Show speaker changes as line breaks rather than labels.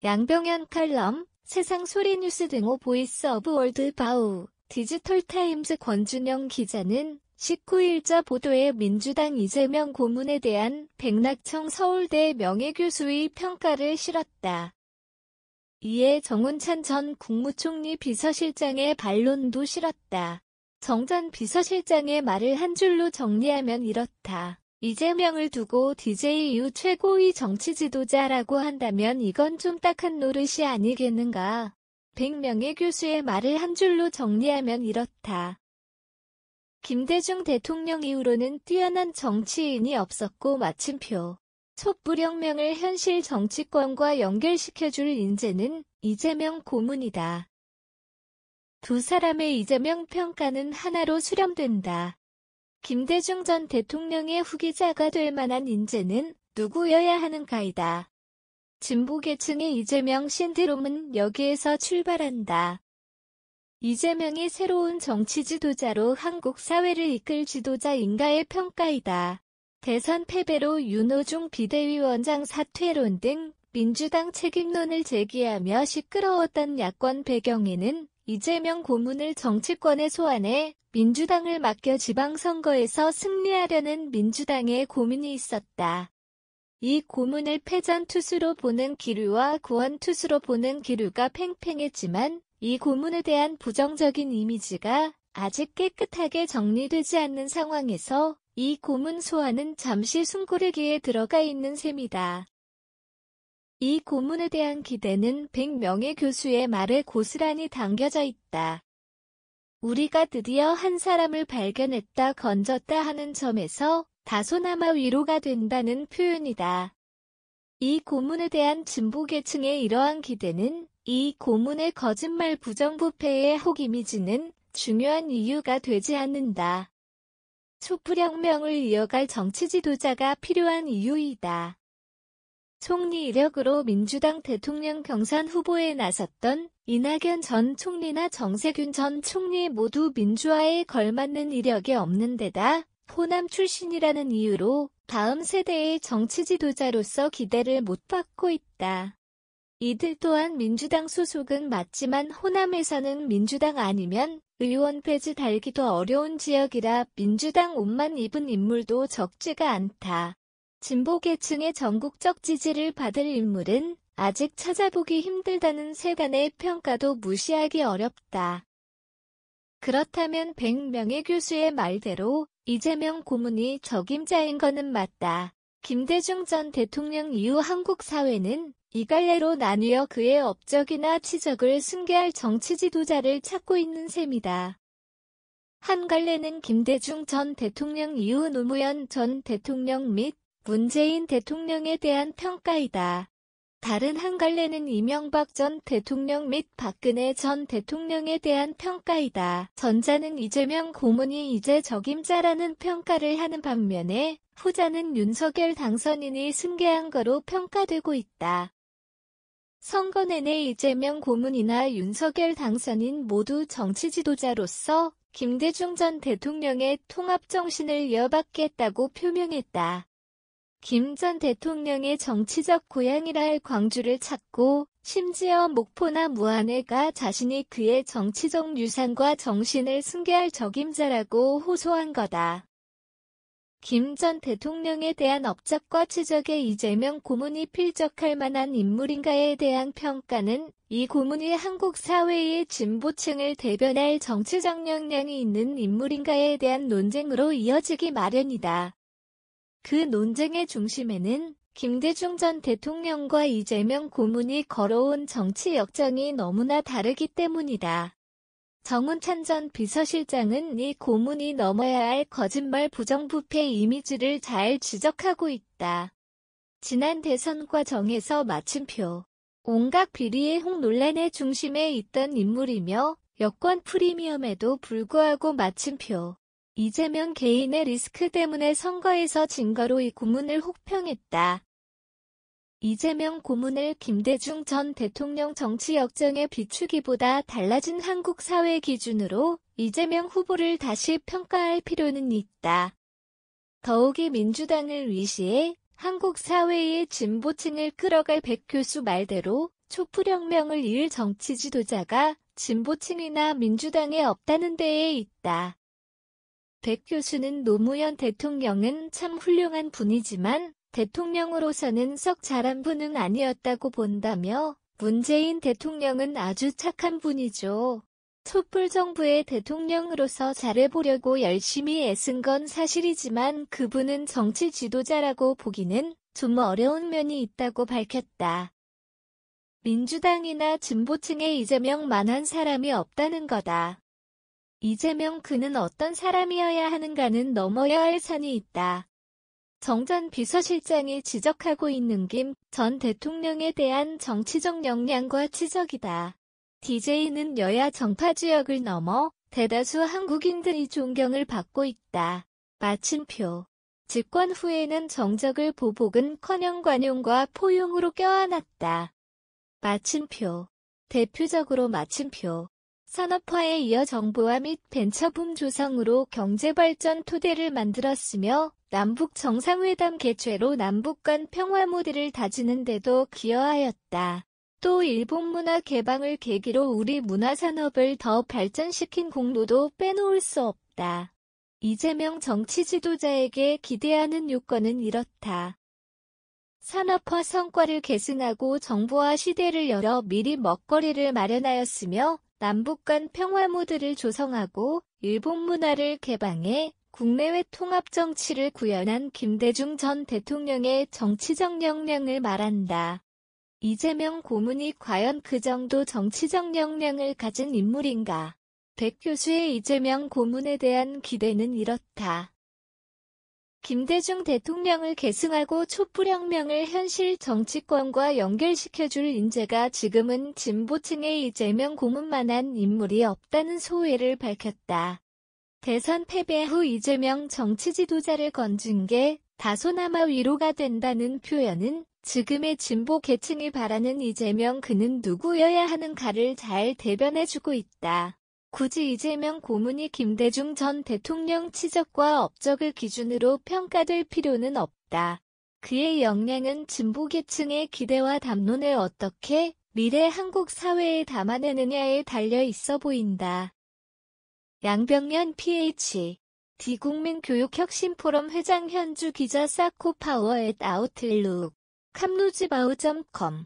양병현 칼럼, 세상소리뉴스 등호 보이스 오브 월드 바우, 디지털타임즈 권준영 기자는 19일자 보도에 민주당 이재명 고문에 대한 백낙청 서울대 명예교수의 평가를 실었다. 이에 정운찬 전 국무총리 비서실장의 반론도 실었다. 정 전 비서실장의 말을 한 줄로 정리하면 이렇다. 이재명을 두고 DJ 이후 최고의 정치 지도자라고 한다면 이건 좀 딱한 노릇이 아니겠는가. 백명예 교수의 말을 한 줄로 정리하면 이렇다. 김대중 대통령 이후로는 뛰어난 정치인이 없었고 마침표. 촛불혁명을 현실 정치권과 연결시켜줄 인재는 이재명 고문이다. 두 사람의 이재명 평가는 하나로 수렴된다. 김대중 전 대통령의 후계자가 될 만한 인재는 누구여야 하는가이다. 진보계층의 이재명 신드롬은 여기에서 출발한다. 이재명이 새로운 정치 지도자로 한국 사회를 이끌 지도자인가의 평가이다. 대선 패배로 윤호중 비대위원장 사퇴론 등 민주당 책임론을 제기하며 시끄러웠던 야권 배경에는 이재명 고문을 정치권에 소환해 민주당을 맡겨 지방선거에서 승리하려는 민주당의 고민이 있었다. 이 고문을 패전투수로 보는 기류와 구원투수로 보는 기류가 팽팽했지만 이 고문에 대한 부정적인 이미지가 아직 깨끗하게 정리되지 않는 상황에서 이 고문 소환은 잠시 숨고르기에 들어가 있는 셈이다. 이 고문에 대한 기대는 백명예 교수의 말에 고스란히 담겨져 있다. 우리가 드디어 한 사람을 발견했다 건졌다 하는 점에서 다소나마 위로가 된다는 표현이다. 이 고문에 대한 진보계층의 이러한 기대는 이 고문의 거짓말 부정부패의 혹 이미지는 중요한 이유가 되지 않는다. 촛불혁명을 이어갈 정치 지도자가 필요한 이유이다. 총리 이력으로 민주당 대통령 경선 후보에 나섰던 이낙연 전 총리나 정세균 전 총리 모두 민주화에 걸맞는 이력이 없는 데다 호남 출신이라는 이유로 다음 세대의 정치 지도자로서 기대를 못 받고 있다. 이들 또한 민주당 소속은 맞지만 호남에서는 민주당 아니면 의원 폐지 달기도 어려운 지역이라 민주당 옷만 입은 인물도 적지가 않다. 진보계층의 전국적 지지를 받을 인물은 아직 찾아보기 힘들다는 세간의 평가도 무시하기 어렵다. 그렇다면 백명예 교수의 말대로 이재명 고문이 적임자인 거는 맞다. 김대중 전 대통령 이후 한국 사회는 이 갈래로 나뉘어 그의 업적이나 치적을 승계할 정치 지도자를 찾고 있는 셈이다. 한 갈래는 김대중 전 대통령 이후 노무현 전 대통령 및 문재인 대통령에 대한 평가이다. 다른 한 갈래는 이명박 전 대통령 및 박근혜 전 대통령에 대한 평가이다. 전자는 이재명 고문이 이제 적임자라는 평가를 하는 반면에 후자는 윤석열 당선인이 승계한 거로 평가되고 있다. 선거 내내 이재명 고문이나 윤석열 당선인 모두 정치 지도자로서 김대중 전 대통령의 통합정신을 이어받겠다고 표명했다. 김 전 대통령의 정치적 고향이라 할 광주를 찾고 심지어 목포나 무안에가 자신이 그의 정치적 유산과 정신을 승계할 적임자라고 호소한 거다. 김 전 대통령에 대한 업적과 치적에 이재명 고문이 필적할 만한 인물인가에 대한 평가는 이 고문이 한국 사회의 진보층을 대변할 정치적 역량이 있는 인물인가에 대한 논쟁으로 이어지기 마련이다. 그 논쟁의 중심에는 김대중 전 대통령과 이재명 고문이 걸어온 정치 역정이 너무나 다르기 때문이다. 정운찬 전 비서실장은 이 고문이 넘어야 할 거짓말 부정부패 이미지를 잘 지적하고 있다. 지난 대선 과정에서 마침표. 온갖 비리의 혹 논란의 중심에 있던 인물이며 여권 프리미엄에도 불구하고 마침표. 이재명 개인의 리스크 때문에 선거에서 진 거로 이 고문을 혹평했다. 이재명 고문을 김대중 전 대통령 정치 역정에 비추기보다 달라진 한국 사회 기준으로 이재명 후보를 다시 평가할 필요는 있다. 더욱이 민주당을 위시해 한국 사회의 진보층을 끌어갈 백 교수 말대로 촛불혁명을 이을 정치 지도자가 진보층이나 민주당에 없다는 데에 있다. 백 교수는 노무현 대통령은 참 훌륭한 분이지만 대통령으로서는 썩 잘한 분은 아니었다고 본다며 문재인 대통령은 아주 착한 분이죠. 촛불 정부의 대통령으로서 잘해보려고 열심히 애쓴 건 사실이지만 그분은 정치 지도자라고 보기는 좀 어려운 면이 있다고 밝혔다. 민주당이나 진보층에 이재명만한 사람이 없다는 거다. 이재명 그는 어떤 사람이어야 하는가는 넘어야 할 산이 있다. 정 전 비서실장이 지적하고 있는 김 전 대통령에 대한 정치적 역량과 치적이다. DJ는 여야 정파 지역을 넘어 대다수 한국인들이 존경을 받고 있다. 마침표. 집권 후에는 정적을 보복은커녕 관용과 포용으로 껴안았다. 마침표. 대표적으로 마침표. 산업화에 이어 정보화 및 벤처붐 조성으로 경제발전 토대를 만들었으며 남북 정상회담 개최로 남북 간 평화 모델을 다지는 데도 기여하였다. 또 일본 문화 개방을 계기로 우리 문화산업을 더 발전시킨 공로도 빼놓을 수 없다. 이재명 정치 지도자에게 기대하는 요건은 이렇다. 산업화 성과를 계승하고 정보화 시대를 열어 미리 먹거리를 마련하였으며 남북 간 평화 모델을 조성하고 일본 문화를 개방해 국내외 통합 정치를 구현한 김대중 전 대통령의 정치적 역량을 말한다. 이재명 고문이 과연 그 정도 정치적 역량을 가진 인물인가? 백 교수의 이재명 고문에 대한 기대는 이렇다. 김대중 대통령을 계승하고 촛불혁명을 현실 정치권과 연결시켜줄 인재가 지금은 진보층의 이재명 고문만한 인물이 없다는 소회를 밝혔다. 대선 패배 후 이재명 정치 지도자를 건진 게 다소나마 위로가 된다는 표현은 지금의 진보 계층이 바라는 이재명 그는 누구여야 하는가를 잘 대변해주고 있다. 굳이 이재명 고문이 김대중 전 대통령 치적과 업적을 기준으로 평가될 필요는 없다. 그의 역량은 진보 계층의 기대와 담론을 어떻게 미래 한국 사회에 담아내느냐에 달려 있어 보인다. 양병연 PhD 국민교육혁신포럼 회장 현주 기자 사코파워 @아웃룩 캄루지바우.com